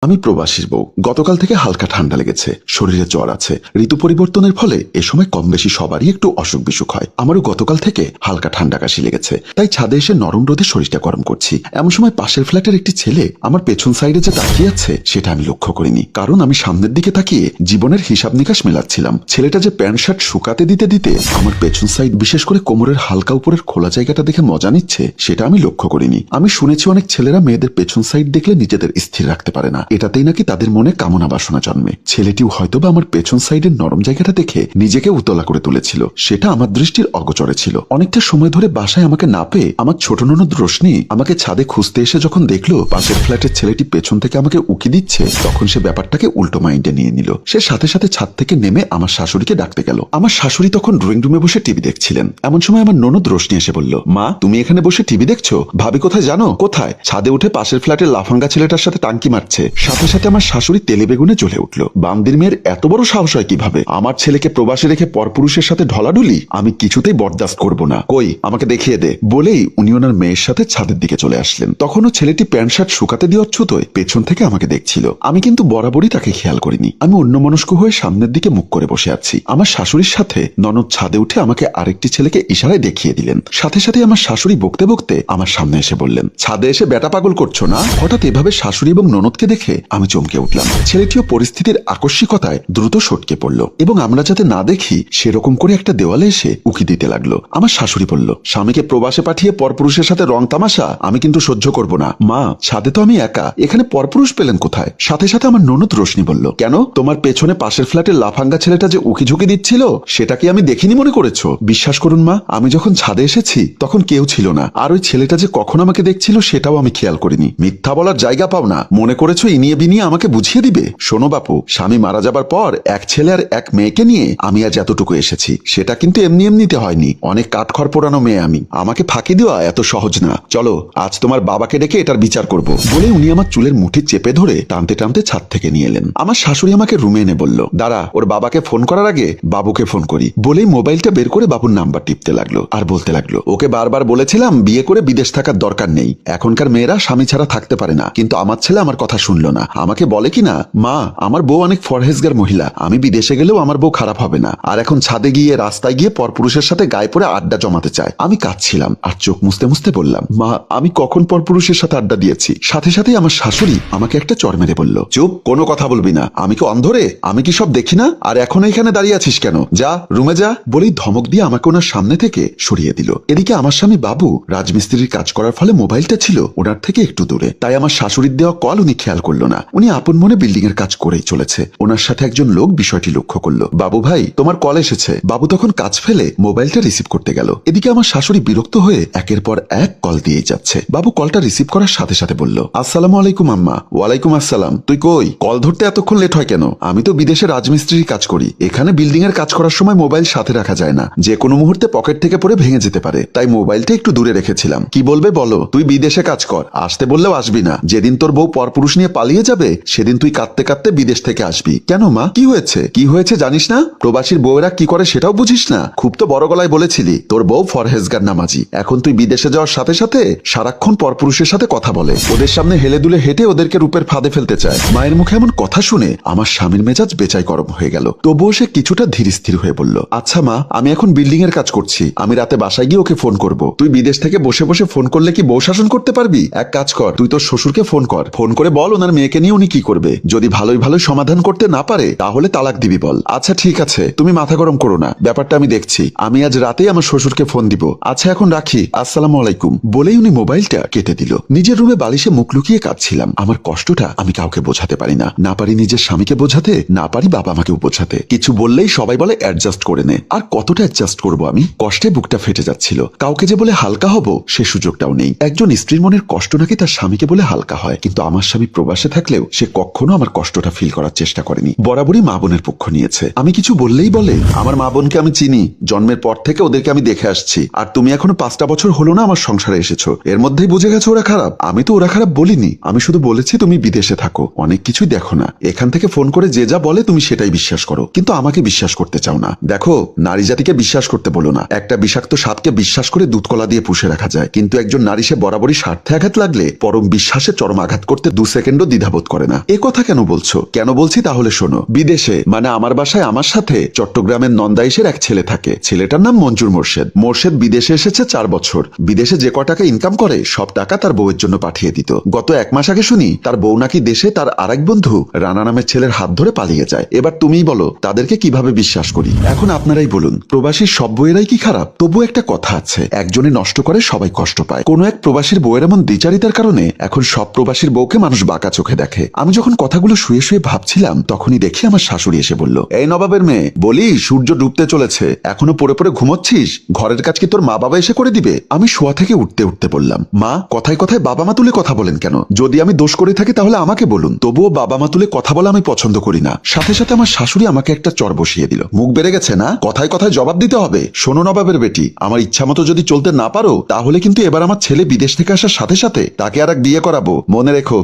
আমি প্রবাসীর বউ। গতকাল থেকে হালকা ঠান্ডা লেগেছে, শরীরে জ্বর আছে। ঋতু পরিবর্তনের ফলে এ সময় কম বেশি সবারই একটু অসুখ বিসুখ হয়। আমারও গতকাল থেকে হালকা ঠান্ডা কাশি লেগেছে, তাই ছাদে এসে নরম রোদে শরীরটা গরম করছি। এমন সময় পাশের ফ্ল্যাটের একটি ছেলে আমার পেছন সাইডে যে তাকিয়ে আছে সেটা আমি লক্ষ্য করিনি, কারণ আমি সামনের দিকে তাকিয়ে জীবনের হিসাব নিকাশ মেলাচ্ছিলাম। ছেলেটা যে প্যান্ট শার্ট শুকাতে দিতে দিতে আমার পেছন সাইড, বিশেষ করে কোমরের হালকা উপরের খোলা জায়গাটা দেখে মজা নিচ্ছে, সেটা আমি লক্ষ্য করিনি। আমি শুনেছি অনেক ছেলেরা মেয়েদের পেছন সাইড দেখলে নিজেদের স্থির রাখতে পারে না, এটাতেই নাকি তাদের মনে কামনা বাসনা জন্মে। ছেলেটিও হয়তোবা আমার পেছন সাইডের নরম জায়গাটা দেখে নিজেকে উতলা করে তুলেছিল, সেটা আমার দৃষ্টির অগোচরে ছিল। অনেকটা সময় ধরে বাসায় আমাকে না পেয়ে আমার ছোট ননদ রোশনি আমাকে ছাদে খুঁজতে এসে যখন দেখলো পাশের ফ্ল্যাটের ছেলেটি পেছন থেকে আমাকে উকি দিচ্ছে, তখন সে ব্যাপারটাকে উল্টো মাইন্ডে নিয়ে নিল। সে সাথে সাথে ছাদ থেকে নেমে আমার শাশুড়িকে ডাকতে গেল। আমার শাশুড়ি তখন ড্রয়িং রুমে বসে টিভি দেখছিলেন। এমন সময় আমার ননদ রোশনি এসে বলল, মা তুমি এখানে বসে টিভি দেখছো? ভাবি কোথায় জানো? কোথায়? ছাদে উঠে পাশের ফ্ল্যাটের লাফাঙ্গা ছেলেটার সাথে টাঙ্কি মারছে। সাথে সাথে আমার শাশুড়ি তেলে বেগুনে জ্বলে উঠল। বান্দির মেয়ের এত বড় সাহস হয় কিভাবে? আমার ছেলেকে প্রবাসে রেখে পরপুরুষের সাথে ঢলাঢুলি আমি কিছুতেই বরদাস্ত করব না। কই আমাকে দেখিয়ে দে, বলেই উনি ওনার মেয়ের সাথে ছাদের দিকে চলে আসলেন। তখনও ছেলেটি প্যান্ট শার্ট শুকাতে দেওয়ার ছুতোয় পেছন থেকে আমাকে দেখছিল। আমি কিন্তু বরাবরই তাকে খেয়াল করিনি। আমি অন্যমনস্ক হয়ে সামনের দিকে মুখ করে বসে আছি। আমার শাশুড়ির সাথে ননদ ছাদে উঠে আমাকে আরেকটি ছেলেকে ইশারায় দেখিয়ে দিলেন। সাথে সাথে আমার শাশুড়ি বকতে বকতে আমার সামনে এসে বললেন, ছাদে এসে বেটা পাগল করছো না? হঠাৎ এভাবে শাশুড়ি এবং ননদকে দেখে আমি চমকে উঠলাম। ছেলেটিও পরিস্থিতির আকস্মিকতায় দ্রুত সটকে পড়ল এবং আমরা যাতে না দেখি সেরকম করে একটা দেওয়ালে এসে উকি দিতে লাগলো। আমার শাশুড়ি বলল, স্বামীকে প্রবাসে পাঠিয়ে পরপুরুষের সাথে রং তামাশা আমি কিন্তু সহ্য করব না। মা ছাদে তো আমি একা, এখানে পরপুরুষ পেলেন কোথায়? সাথে সাথে আমার ননদ রোশনি বলল, কেন তোমার পেছনে পাশের ফ্ল্যাটের লাফাঙ্গা ছেলেটা যে উকি ঝুঁকি দিচ্ছিল সেটা কি আমি দেখিনি মনে করেছো? বিশ্বাস করুন মা, আমি যখন ছাদে এসেছি তখন কেউ ছিল না, আর ওই ছেলেটা যে কখন আমাকে দেখছিল সেটাও আমি খেয়াল করিনি। মিথ্যা বলার জায়গা পাও না, মনে করেছো ইনিয়ে বিনিয়ে আমাকে বুঝিয়ে দিবে? শোনো বাপু, স্বামী মারা যাবার পর এক ছেলে আর এক মেয়েকে নিয়ে আমি আজ এতটুকু এসেছি। সেটা কিন্তু এমনি এমনিতে হয়নি, অনেক কাঠখড় পোড়ানো মেয়ে আমি, আমাকে ফাঁকি দেওয়া এত সহজ না। চলো আজ তোমার বাবাকে ডেকে এটার বিচার করব, বলে উনি আমার চুলের মুঠি চেপে ধরে টানতে টানতে ছাদ থেকে নিয়ে এলেন। আমার শাশুড়ি আমাকে রুমে এনে বলল, দাঁড়া, ওর বাবাকে ফোন করার আগে বাবুকে ফোন করি, বলেই মোবাইলটা বের করে বাবুর নাম্বার টিপতে লাগলো আর বলতে লাগলো, ওকে বারবার বলেছিলাম বিয়ে করে বিদেশ থাকার দরকার নেই, এখনকার মেয়েরা স্বামী ছাড়া থাকতে পারে না, কিন্তু আমার ছেলে আমার কথা শুনলো না। আমাকে বলে কিনা, মা আমার বউ অনেক ফরহেজগার মহিলা, আমি বিদেশে গেলেও আমার বউ খারাপ হবে না, আর এখন ছাদে গিয়ে রাস্তায় গিয়ে পরপুরুষের সাথে গায়ে পড়ে আড্ডা জমাতে চায়। আমি কাঁদছিলাম আর চোখ মুছতে মুছতে বললাম, মা আমি কখন পরপুরুষের সাথে আড্ডা দিয়েছি? সাথে সাথে আমার শাশুড়ি আমাকে একটা চড় মেরে বলল, চুপ, কোনো কথা বলবি না, আমি কি অন্ধরে? আমি কি সব দেখি না? আর এখন এখানে দাঁড়িয়ে আছিস কেন? যা রুমে যা, বলেই ধমক দিয়ে আমাকে ওনার সামনে থেকে সরিয়ে দিল। এদিকে আমার স্বামী বাবু রাজমিস্ত্রির কাজ করার ফলে মোবাইলটা ছিল ওনার থেকে একটু দূরে, তাই আমার শাশুড়ির দেওয়া কল উনি খেয়াল করলো না। উনি আপন মনে বিল্ডিং এর কাজ করেই চলেছে। ওনার সাথে একজন লোক বিষয়টি লক্ষ্য করলো। বাবু ভাই তোমার কল এসেছে। বাবু তখন কাজ ফেলে মোবাইলটা রিসিভ করতে গেল। এদিকে আমার শাশুড়ি বিরক্ত হয়ে একের পর এক কল দিয়েই যাচ্ছে। বাবু কলটা রিসিভ করার সাথে সাথে বলল, আসসালামু আলাইকুম আম্মা। ওয়ালাইকুম আসসালাম। তুই কই? কল ধরতে এতক্ষণ লেট হয় কেন? আমি তো বিদেশে রাজমিস্ত্রির কাজ করি, এখানে বিল্ডিং এর কাজ করার সময় মোবাইল সাথে রাখা যায় না, যে কোনো মুহূর্তে পকেট থেকে পড়ে ভেঙে যেতে পারে, তাই মোবাইলটা একটু দূরে রেখেছিলাম। কি বলবে বলো? তুই বিদেশে কাজ কর, আসতে বললেও আসবি না। যেদিন তোর বউ পরপুরুষ নিয়ে পালিয়ে যাবে সেদিন তুই কাঁদতে কাঁদতে বিদেশ থেকে আসবি। কেন মা, কি হয়েছে? কি হয়েছে জানিস না? প্রবাসীর বউয়েরা কি করে সেটাও বুঝিস না? খুব তো বড় গলায় বলেছিলি তোর বউ ফরহেজগার নামাজি, এখন তুই বিদেশে যাওয়ার সাথে সাথে সারাক্ষণ পরপুরুষের সাথে কথা বলে, ওদের সামনে হেলে দুলে হেঁটে ওদেরকে রূপের ফাঁদে ফেলতে চায়। মায়ের মুখে এমন কথা শুনে আমার স্বামীর মেজাজ বেচাই গরম হয়ে গেল। তবুও সে কিছুটা ধীর স্থির হয়ে বলল, আচ্ছা মা, আমি এখন বিল্ডিং এর কাজ করছি, আমি রাতে বাসায় গিয়ে ওকে ফোন করব। তুই বিদেশ থেকে বসে বসে ফোন করলে কি বউ শাসন করতে পারবি? এক কাজ কর, তুই তোর শ্বশুরকে ফোন কর, ফোন করে বল ওনার মেয়েকে নিয়ে উনি কি করবে। যদি ভালোই ভালোই সমাধান করতে না পারে তাহলে তালাক দিবি বল। আচ্ছা ঠিক আছে, তুমি মাথা গরম করো না, ব্যাপারটা আমি দেখছি, আমি আজ রাতেই আমার শ্বশুরকে ফোন দিব। আচ্ছা এখন রাখি, আসসালামু আলাইকুম, বলেই উনি মোবাইলটা কেটে দিল। নিজের রুমে বালিশে মুখ লুকিয়ে কাঁদছিলাম। আমার কষ্টটা আমি কাউকে বোঝাতে পারি না, না পারি নিজের স্বামীকে বোঝাতে, না পারি বাবা আমাকেও বোঝাতে। কিছু বললেই সবাই বলে অ্যাডজাস্ট করে নে, আর কতটা অ্যাডজাস্ট করবো আমি? কষ্টে বুকটা ফেটে যাচ্ছিল। কাউকে যে বলে হালকা হব সে সুযোগটাও নেই। একজন স্ত্রীর মনের কষ্ট নাকি তার স্বামীকে বলে হালকা হয়, কিন্তু আমার স্বামী প্রবাসে থাকলেও সে কখনো আমার কষ্টটা ফিল করার চেষ্টা করেনি, বরাবরই মা বোনের পক্ষ নিয়েছে। আমি কিছু বললেই বলে, আমার মা বোনকে আমি চিনি, জন্মের পর থেকে ওদেরকে আমি দেখে আসছি, আর তুমি এখনো 5টা বছর হলো না আমার সংসারে এসেছো, এর মধ্যেই বুঝে গেছো ওরা খারাপ? আমি তো ওরা খারাপ বলিনি, আমি শুধু বলেছি তুমি বিদেশে থাকো, অনেক কিছুই দেখো না, এখান থেকে ফোন করে যে যা বলে তুমি সেটাই বিশ্বাস করো, কিন্তু আমাকে বিশ্বাস করতে চাও না। দেখো, নারী জাতিকে বিশ্বাস করতে বলো না, একটা বিষাক্ত সাপকে বিশ্বাস করে দুধকলা দিয়ে পুষে রাখা যায়, কিন্তু একজন নারী সে বরাবরই স্বার্থে আঘাত লাগলে পরম বিশ্বাসে চরম আঘাত করতে 2 সেকেন্ডও দ্বিধাবোধ করে না। এ কথা কেন বলছো? কেন বলছি তাহলে শোনো। বিদেশে মানে আমার বাসায় আমার সাথে চট্টগ্রামের নন্দাইশের এক ছেলে থাকে। ছেলেটার নাম মঞ্জুর মোর্শেদ। মোর্শেদ বিদেশে এসেছে 4 বছর। বিদেশে যে ক টাকা ইনকাম করে সব টাকা তার বউয়ের জন্য পাঠিয়ে দিত। গত 1 মাস আগে শুনি তার বউ নাকি দেশে তার আরেক বন্ধু রানা নামের ছেলের হাত ধরে পালিয়ে যায়। এবার তুমিই বলো তাদেরকে কিভাবে বিশ্বাস করি? এখন আপনারাই বলুন, প্রবাসীর সব বউয়েরাই কি খারাপ? তবু একটা কথা আছে, একজনে নষ্ট করে সবাই কষ্ট পায়। কোন এক প্রবাসীর বউয়ের এমন দ্বিচারিতার কারণে এখন সব প্রবাসীর বউকে মানুষ বাঁকা চোখে দেখে। আমি যখন কথাগুলো শুয়ে শুয়ে ভাবছিলাম তখনই দেখি আমার শাশুড়ি এসে বলল, এই নবাবের মেয়ে, বলি সূর্য ডুবতে চলেছে, এখনো পড়ে পড়ে ঘুমোচ্ছিস? ঘরের কাজ কি তোর মা বাবা এসে করে দিবে? আমি শোয়া থেকে উঠতে উঠতে বললাম, মা কথায় কথায় বাবা মা তুলে কথা বলেন কেন? যদি আমি দোষ করে থাকি তাহলে আমাকে বলুন। তবুও বাবা মা তুলে কথা বলা আমি পছন্দ করি না। সাথে সাথে আমার শাশুড়ি আমাকে একটা চর বসিয়ে দিল। মুখ বেড়ে গেছে না? কথায় কথায় জবাব দিতে হবে। শোনো নবাবের বেটি, আমার ইচ্ছা মতো যদি চলতে না পারো তাহলে কিন্তু এবার আমার ছেলে বিদেশ থেকে আসার সাথে সাথে তাকে আর এক বিয়ে করাবো, মনে রেখো।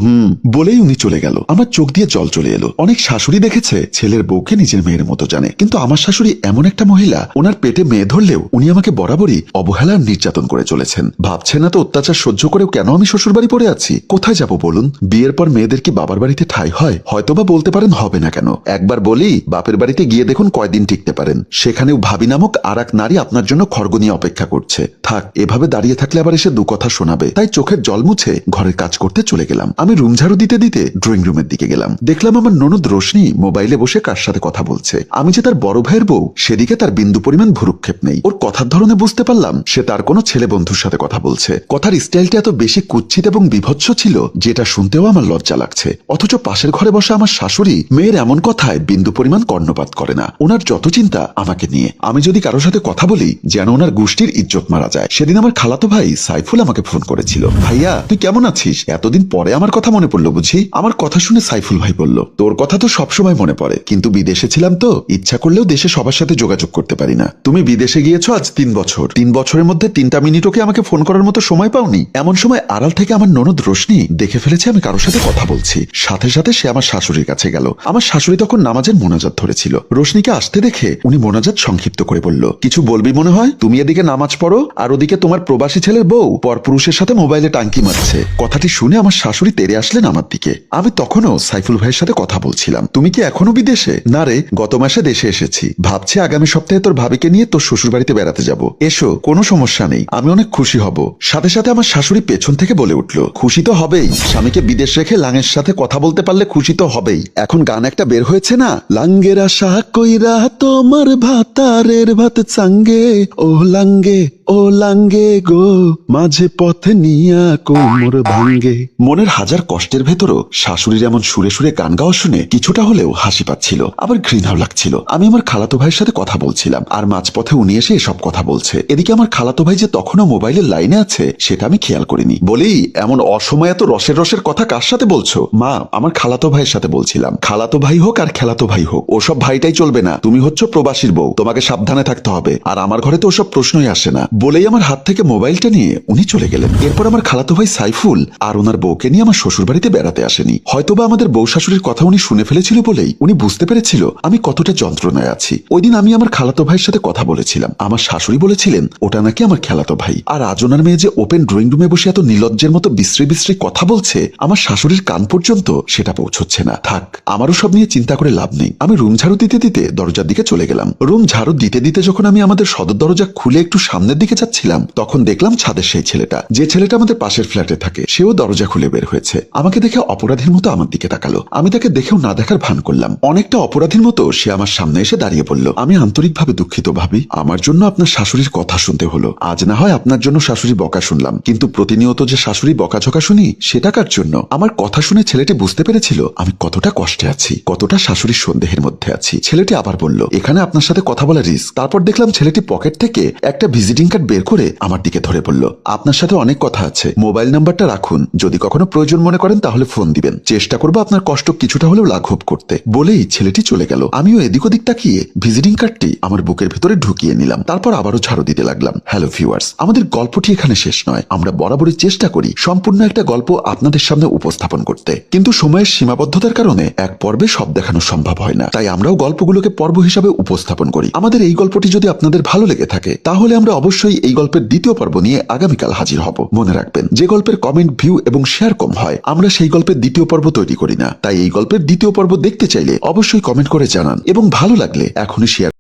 বলেই উনি চলে গেল। আমার চোখ দিয়ে জল চলে এলো। অনেক শাশুড়ি দেখেছে ছেলের বউকে নিজের মেয়ের মতো জানে, কিন্তু আমার শাশুড়ি এমন একটা মহিলা, ওনার পেটে মেয়ে ধরলেও উনি আমাকে বরাবরই অবহেলা আর নির্যাতন করে চলেছেন। ভাবছে না তো অত্যাচার সহ্য করেও কেন আমি শ্বশুর বাড়ি পড়ে আছি? কোথায় যাব বলুন? বিয়ের পর মেয়েদের কি বাবার বাড়িতে ঠাঁই হয়? হয়তোবা বলতে পারেন হবে না কেন। একবার বলি, বাপের বাড়িতে গিয়ে দেখুন কয়দিন টিকতে পারেন। সেখানেও ভাবি নামক আর এক নারী আপনার জন্য খড়গ নিয়ে অপেক্ষা করছে। থাক, এভাবে দাঁড়িয়ে থাকলে আবার এসে 2 কথা শোনাবে। তাই চোখের জল মুছে ঘরের কাজ করতে চলে গেলাম। আমি রুম ঝাড়ু দিতে দিতে ড্রয়িং রুমের দিকে গেলাম। দেখলাম আমার ননদ রোশনি মোবাইলে বসে কার সাথে কথা বলছে। আমি যে তার বড় ভাইয়ের বউ সেদিকে তার বিন্দু পরিমাণ ভ্রুক্ষেপ নেই। ওর কথার ধরনে বুঝতে পারলাম সে তার কোনো ছেলে বন্ধুর সাথে কথা বলছে। কথার স্টাইলটা এত বেশি কুৎসিত এবং বিভৎস ছিল যেটা শুনতেও আমার লজ্জা লাগছে। অথচ পাশের ঘরে বসে আমার শাশুড়ি মেয়ের এমন কথায় বিন্দু পরিমাণ কর্ণপাত করে না। ওনার যত চিন্তা আমাকে নিয়ে। আমি যদি কারোর সাথে কথা বলি যেন ওনার গোষ্ঠীর ইজ্জত মারা যায়। সেদিন আমার খালাতো ভাই সাইফুল আমাকে ফোন করেছিল, ভাইয়া তুই কেমন আছিস? এতদিন পরে আমার কথা মনে পড়লো বুঝি? আমার কথা শুনে সাইফুল ভাই বলল, তোর কথা তো সবসময় মনে পড়ে, কিন্তু বিদেশে ছিলাম তো ইচ্ছা করলেও দেশে সবার সাথে যোগাযোগ করতে পারি না। তুমি বিদেশে গিয়েছো আজ 3 বছর। 3 বছরের মধ্যে 3টা মিনিটও কি আমাকে ফোন করার মতো সময় পাওনি? এমন সময় আড়াল থেকে আমার ননদ রোশনি দেখে ফেলেছে আমি কারোর সাথে কথা বলছি। সাথে সাথে সে আমার শাশুড়ির কাছে গেল। আমার শাশুড়ি তখন নামাজের মোনাজাত ধরেছিল। রোশনিকে আসতে দেখে উনি মোনাজাত সংক্ষিপ্ত করে বলল, কিছু বলবি মনে হয়? তুমি এদিকে নামাজ পড়ো আর ওদিকে তোমার প্রবাসী ছেলের বউ পরপুরুষের সাথে মোবাইলে টাঙ্কি মারছে। কথাটি শুনে আমার শাশুড়ি তেড়ে আসলেন আমার দিকে। আমি তখনও সাইফুল ভাইয়ের সাথে কথা বলছিলাম। তুমি কি এখনো বিদেশে? না রে, গত মাসে দেশে এসেছি। ভাবছি আগামী সপ্তাহে তোর ভাবিকে নিয়ে তোর শ্বশুর বাড়িতে বেড়াতে যাব। এসো, কোনো সমস্যা নেই, আমি অনেক খুশি হব। সাথে সাথে আমার শাশুড়ি পেছন থেকে বলে উঠল, খুশি তো হবেই, স্বামীকে বিদেশ রেখে লাঙের সাথে কথা বলতে পারলে খুশি তো হবেই। এখন গান একটা বের হয়েছে না, লাঙ্গের আশা কইরা তোমার ভাতারের ভাত চাঙ্গে, ও লাঙ্গে ও লাঙ্গে গো, মাঝে পথে নিয়া কোমর ভাঙ্গে। মনের হাজার কষ্টের ভেতরও শাশুড়ির এমন সুরে সুরে গান গাওয়া শুনে কিছুটা হলেও হাসি পাচ্ছিল, আবার ঘৃণাও লাগছিল। আমি আমার খালাতো ভাইয়ের সাথে কথা বলছিলাম আর মাঝপথে উনি এসে এসব কথা বলছে। এদিকে আমার খালাতো ভাই যে তখনও মোবাইলের লাইনে আছে সেটা আমি খেয়াল করিনি। বলি, এমন অসময়ে এত রসের রসের কথা কার সাথে বলছো? মা, আমার খালাতো ভাইয়ের সাথে বলছিলাম। খালাতো ভাই হোক আর খেলাতো ভাই হোক, ওসব ভাইটাই চলবে না। তুমি হচ্ছ প্রবাসীর বউ, তোমাকে সাবধানে থাকতে হবে। আর আমার ঘরে তো ওসব প্রশ্নই আসে না। বলেই আমার হাত থেকে মোবাইলটা নিয়ে উনি চলে গেলেন। এরপর আমার খালাতো ভাই সাইফুল আর ওনার বউকে নিয়ে আমার শ্বশুর বাড়িতে বেড়াতে আসেনি। হয়তোবা আমাদের বউ শাশুড়ির কথা উনি শুনে ফেলেছিল বলেই উনি বুঝতে পেরেছিল আমি কতটা যন্ত্রণায় আছি। ওই দিন আমি আমার খালাতো ভাইয়ের সাথে কথা বলেছিলাম। আমার শাশুড়ি বলেছিলেন ওটা নাকি আমার খেলাতো ভাই। আর আজ ওনার মেয়ে যে ওপেন ড্রয়িং রুমে বসে এত নির্লজ্জের মতো বিশ্রী বিশ্রী কথা বলছে, আমার শাশুড়ির কান পর্যন্ত সেটা পৌঁছচ্ছে না। থাক, আমারও সব নিয়ে চিন্তা করে লাভ নেই। আমি রুম ঝাড়ু দিতে দিতে দরজার দিকে চলে গেলাম। রুম ঝাড়ু দিতে দিতে যখন আমি আমাদের সদর দরজা খুলে একটু সামনের দিকে যাচ্ছিলাম তখন দেখলাম ছাদের সেই ছেলেটা, যে ছেলেটা আমাদের পাশের ফ্ল্যাটে থাকে, সেও দরজা খুলে বের হয়েছে। আমাকে দেখে অপরাধীর মতো আমার দিকে তাকালো। আমি তাকে দেখেও না দেখার ভান করলাম। অনেকটা অপরাধীর মতো সে আমার সামনে এসে দাঁড়িয়ে বলল, আমি আন্তরিকভাবে দুঃখিত ভাবি, আমার জন্য আপনার শাশুড়ির কথা শুনতে হলো। আজ না হয় আপনার জন্য শাশুড়ি বকা শুনলাম, কিন্তু প্রতিনিয়ত যে শাশুড়ি বকাঝকা শুনি সেটা কার জন্য? আমার কথা শুনে ছেলেটি বুঝতে পেরেছিল আমি কতটা কষ্টে আছি, কতটা শাশুড়ির সন্দেহের মধ্যে আছি। ছেলেটি আবার বলল, এখানে আপনার সাথে কথা বলা রিস্ক। তারপর দেখলাম ছেলেটি পকেট থেকে একটা ভিজিটিং কার্ড বের করে আমার দিকে ধরে বলল, আপনার সাথে অনেক কথা আছে, মোবাইল নাম্বারটা রাখুন, যদি কখনো প্রয়োজন মনে করেন তাহলে ফোন দিবেন, চেষ্টা করবো আপনার কষ্ট কিছুটা হলেও লাঘব করতে। বলেই ছেলেটি চলে গেল। আমিও এদিক ওদিক তাকিয়ে ভিজিটিং কার্ডটি আমার বুকের ভেতরে ঢুকিয়ে নিলাম। তারপর আবারও ঝাড়ু দিতে লাগলাম। হ্যালো ভিউয়ার্স, আমাদের গল্পটি এখানে শেষ নয়। আমরা বরাবরই চেষ্টা করি সম্পূর্ণ একটা গল্প আপনাদের সামনে উপস্থাপন করতে, কিন্তু সময়ের সীমাবদ্ধতার কারণে এক পর্বে সব দেখানো সম্ভব হয় না। তাই আমরাও গল্পগুলোকে পর্ব হিসাবে উপস্থাপন করি। আমাদের এই গল্পটি যদি আপনাদের ভালো লেগে থাকে তাহলে আমরা অবশ্যই অবশ্যই এই গল্পের দ্বিতীয় পর্ব নিয়ে আগামীকাল হাজির হব। মনে রাখবেন, যে গল্পের কমেন্ট, ভিউ এবং শেয়ার কম হয় আমরা সেই গল্পের দ্বিতীয় পর্ব তৈরি করি না। তাই এই গল্পের দ্বিতীয় পর্ব দেখতে চাইলে অবশ্যই কমেন্ট করে জানান এবং ভালো লাগলে এখনই শেয়ার